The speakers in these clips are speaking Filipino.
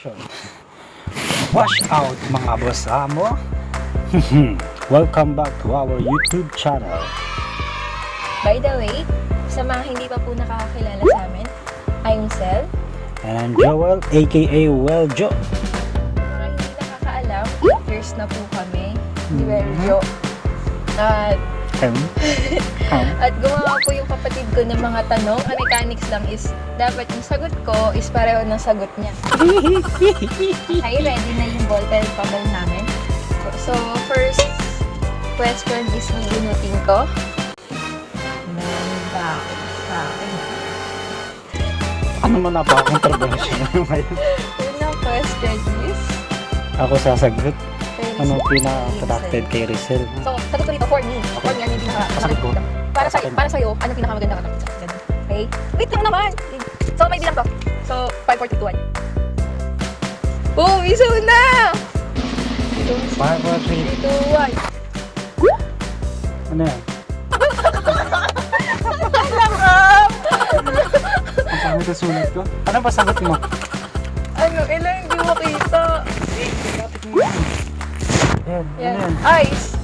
Action! Wash out mga boss amo! Welcome back to our YouTube channel. By the way, sa mga hindi pa po nakakakilala sa amin, I'm Sel. And I'm Joel, aka Weljo. Sa mga hindi nakakaalam, 8 years na po kami ni Weljo. At gumawa po yung kapatid ko ng mga tanong. Ang mechanics lang is, dapat yung sagot ko is pareho ng sagot niya. Ay, ready na yung ballpen pabal namin. So, first question is bubunutin ko. Nanda sa akin. Ano mo na ba akong trabaho ngayon? Unang question is... Ako sasagot. kay Ano Rizal. pinaka-attracted kay Rizal? So, sagot ko dito, for me. For me, ano yung Sagot ko. para sa'yo, ano yung pinakamaganda ka? Okay? Wait lang naman! So, may bilang to. So, 5, 4, 3, 2, 1. Oh, miso na! 5, 4, 3. 3, 2, 1. Ano yan? Ang pangit ang sulat ko? Ano ba sagot mo? Ano, ilang hindi mo kita? Yan, Yan. ano yan? Ice.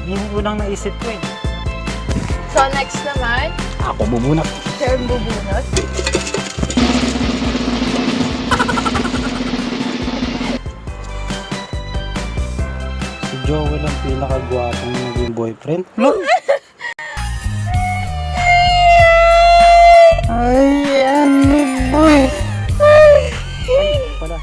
Yun yung unang naisip ko eh. So, next naman, Ako bubunap. siya yung bubunot. Si Joel ang pinakagwapong naging boyfriend. Look! Ay, ano boy? Ay, pala.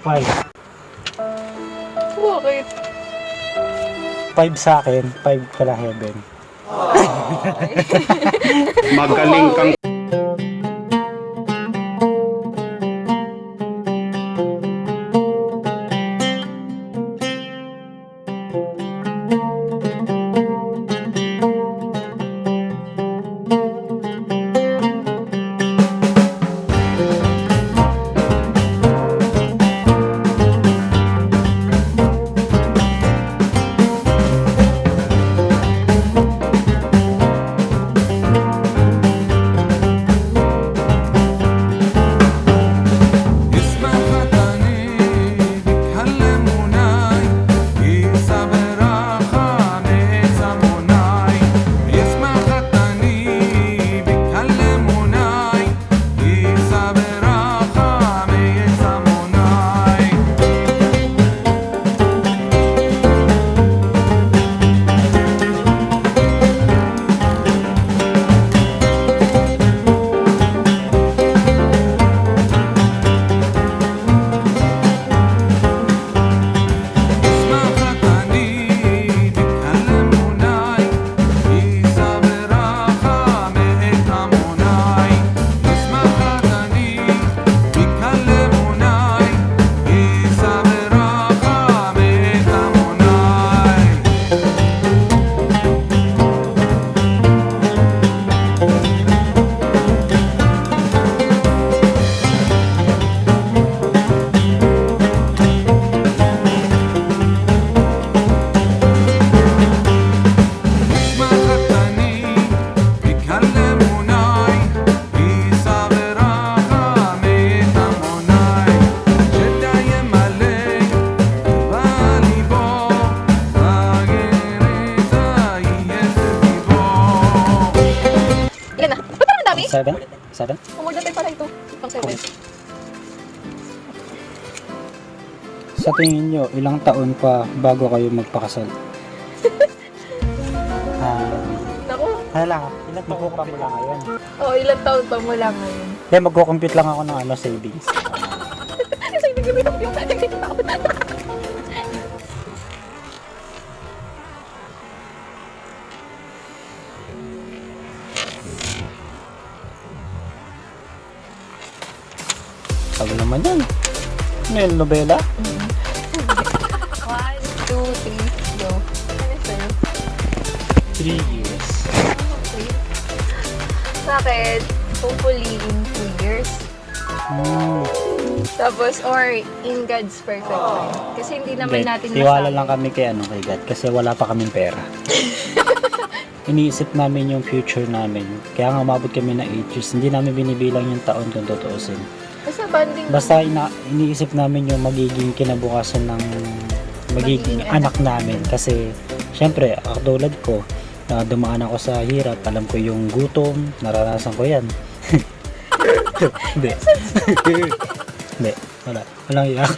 Five. Bakit? 5 sa akin, 5 pala heaven. Magaling kang 7? More than 10 pala ito. Pang 7. Sa tingin nyo, ilang taon pa bago kayo magpakasal? Naku. Hala, ilang taon pa mula ngayon? Oo, ilang taon pa mula ngayon. Kaya magko-compute lang ako ng savings. Kasi hindi ko yung dating taon. Sabi naman yan. May nobela? 1, 2, 3, go. Ano sa'yo? 3 years. Okay. Sa akin, hopefully in 2 years. Tapos, or in God's perfect time. Kasi hindi naman natin tiwala lang kami kay God kasi wala pa kaming pera. Iniisip namin yung future namin. Kaya nga umabot kami na 8 years. Hindi namin binibilang yung taon kung tutuusin. Basta bonding. Basta iniisip namin yung magiging kinabukasan ng magiging anak namin. Kasi syempre, tulad ko, dumaan ako sa hirap. Alam ko yung gutom. Naranasan ko yan. Hindi. Hindi. Walang iyak.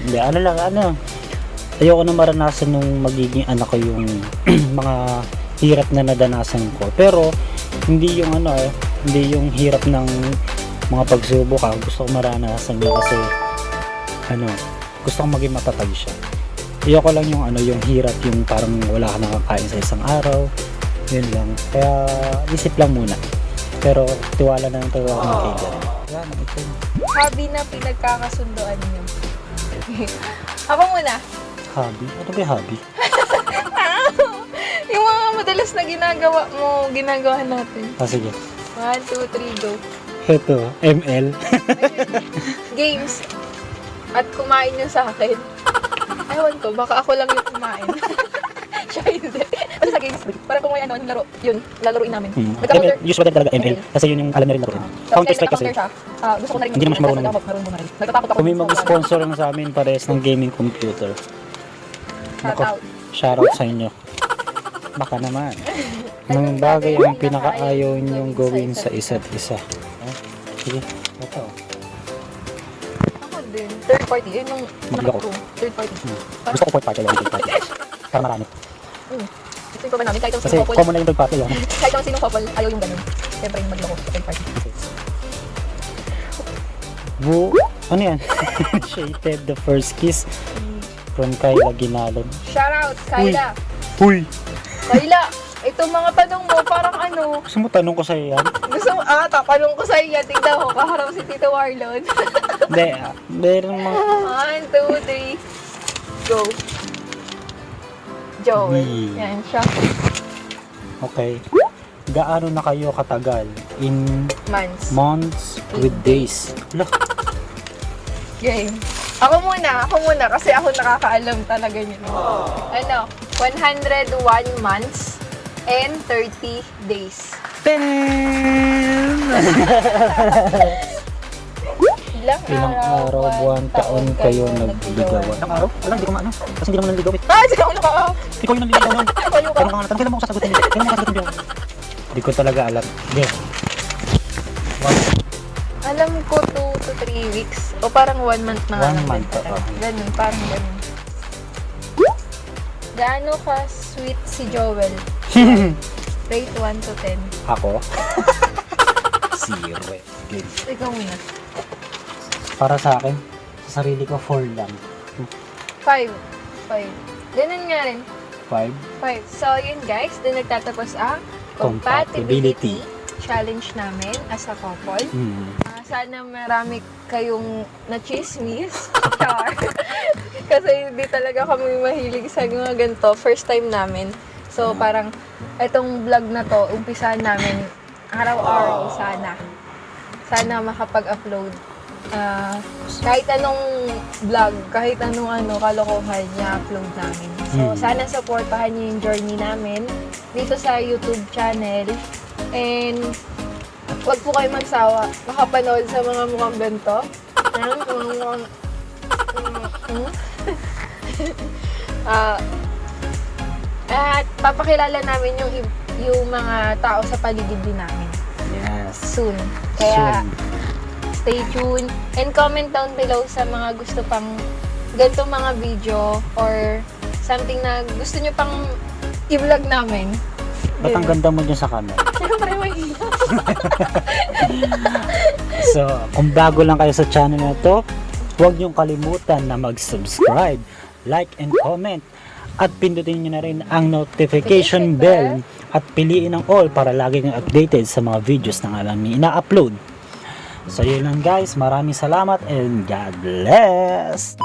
Hindi. Ayoko na maranasan nung magiging anak ko yung mga hirap na nadanasan ko. Pero, hindi yung hindi yung hirap ng mga pagsubok. Gusto ko maranasan niya kasi, gusto ko maging matatag siya. Ayoko lang yung yung hirap, yung parang wala ka nakakain sa isang araw. Yun lang. Kaya, isip lang muna. Pero, tiwala na ng tawa ko ng kaigan. Yan, ito. Hobby na pinagkakasundoan niyo. Ako muna. Hobby? Ano ba yung hobby? Yung mga madalas na ginagawa natin. Sige. 1, 2, 3, go. Ito, ML. Games. At kumain yun sa akin. Ewan ko, baka ako lang yung kumain. Siya hindi. Kasi sa games, parang kung may laro, yun, lalaroin namin. ML, usually talaga ML. Kasi yun yung alam na rin laruin. Counter-Strike kasi. Gusto ko na rin. Hindi naman siya marunong. Marunong na rin. Nagtatakot ako. Kung may mag-sponsor lang sa amin parehas ng gaming computer. Shout out. Shoutout sa inyo. Baka naman. Nang bagay ang pinakaayaw niyong gawin sa isa't isa. Sige, ito. Ako din. Third party. Yun yung Magloko. Third party. Gusto ko fourth party lang. Para marami. Ito yung pa namin. Kahit ang Kasi sinong couple, common na yung third party. kahit ang sinong couple, ayaw yung ganun. Siyempre yung magloko sa third party. Ano yan? Shaded the first kiss from Kyla Ginalon. Shout out, Kyla. Huy! Kyla, itong mga tanong mo, parang Gusto mo tanong ko sa'yo yan? gusto mo, tatanong ko sa iyo, tignan ko, kaharap si Tito Warlon. Hindi, meron mga... 1, 2, 3, go. Joel. Yan siya. Okay. Gaano na kayo katagal? In months with days. Look. Game. Ako muna kasi ako nakakaalam talaga niyo. 101 months and 30 days. Ilang araw, buwan, taon kayo nagligawan? Ilang araw? Wala, hindi ko maano. Kasi hindi naman nanligaw eh. Sino ka? Ikaw yung nanligaw nun. Ano ka? Tanong kailan mo ako sasagutin? Kailan mo ako sasagutin yun? Hindi ko talaga alam. Hindi. Alam ko 2 to 3 weeks. O parang 1 month na. 1 month. Ganun, parang ganun. Gaano ka sweet si Joel? Rate 1 to 10. Ako? 0. Game. Ikaw muna. Para sa akin, sa sarili ko, 4 lang. 5. Ganun nga rin. 5? 5. So, yun guys, doon nagtatapos ang Compatibility challenge namin as a couple. Sana marami kayong na-chismis. Char. Kasi hindi talaga kami mahilig sa mga ganito. First time namin. So, parang itong vlog na to, umpisahan namin araw-araw sana. Sana makapag-upload. Kahit anong vlog, kahit anong kalokohan niya upload namin. So, sana supportahan niyo yung journey namin dito sa YouTube channel. And, huwag po kayo magsawa makapanood sa mga mukhang ganito. At papakilala namin yung mga tao sa paligid din namin. Yan. Yes. soon. Kaya, Soon. stay tuned and comment down below sa mga gusto pang ganitong mga video or something na gusto nyo pang i-vlog namin. Ba't ang ganda mo dyan sa camera? Siyempre, may So, kung bago lang kayo sa channel na to, huwag niyong kalimutan na mag-subscribe, like, and comment. At pindutin niyo na rin ang notification bell at piliin ang all para lagi kang updated sa mga videos na aming ina-upload. So, yun lang guys. Maraming salamat and God bless!